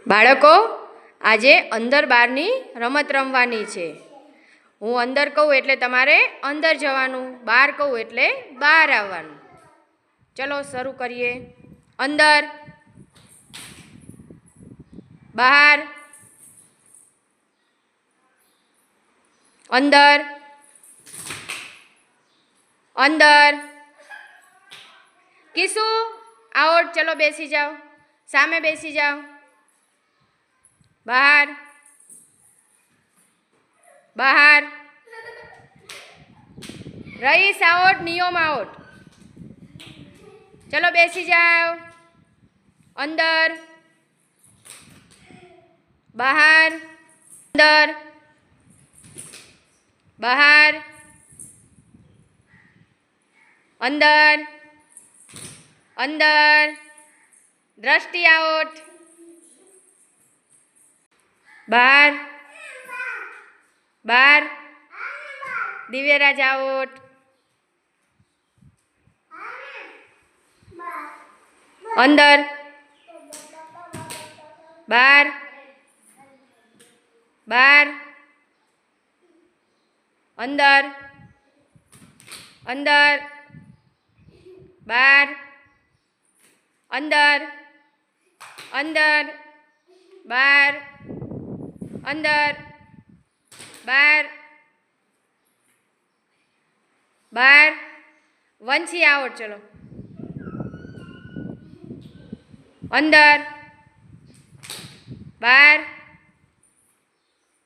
બાળકો, આજે અંદર બહારની રમત રમવાની છે. હું અંદર કહું એટલે તમારે અંદર જવાનું, બહાર કહું એટલે બહાર આવવાનું. ચલો શરૂ કરીએ. અંદર, બહાર, અંદર, અંદર. કિસુ આઉટ. ચલો બેસી જાઓ, સામે બેસી જાઓ. બહાર, બહાર. રઈસ આઉટ, નિયમ આઉટ. ચલો બેસી જાઓ. અંદર, બહાર, અંદર, બહાર, અંદર, અંદર. દ્રષ્ટિ આઉટ. બહાર, બહાર. દિવ્યરાજ આઉટ. અંદર, બહાર, બહાર, અંદર, અંદર, બહાર, અંદર, અંદર, બહાર, અંદર, બહાર, બહાર. વંશી આઉટ. ચલો અંદર, બહાર,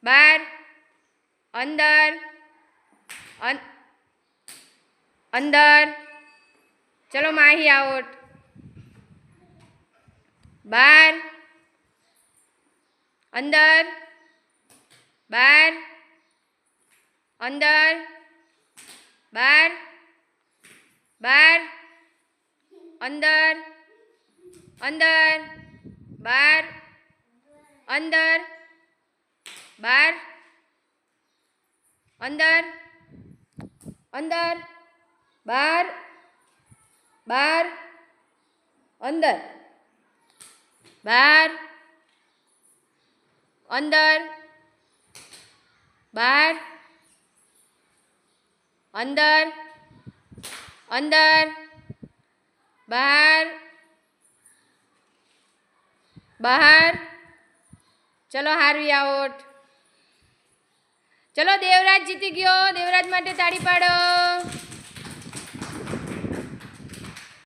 બહાર, અંદર, અંદર. ચલો માહી આઉટ. બહાર, અંદર, બહાર, અંદર, બહાર, બહાર, અંદર, અંદર, બહાર, અંદર, બહાર, અંદર, અંદર, બહાર, બહાર, અંદર, બહાર, અંદર, બહાર, અંદર, અંદર, બહાર, બહાર. ચલો હારવી આઉટ. ચલો દેવરાજ જીતી ગયો. દેવરાજ માટે તાળી પાડો.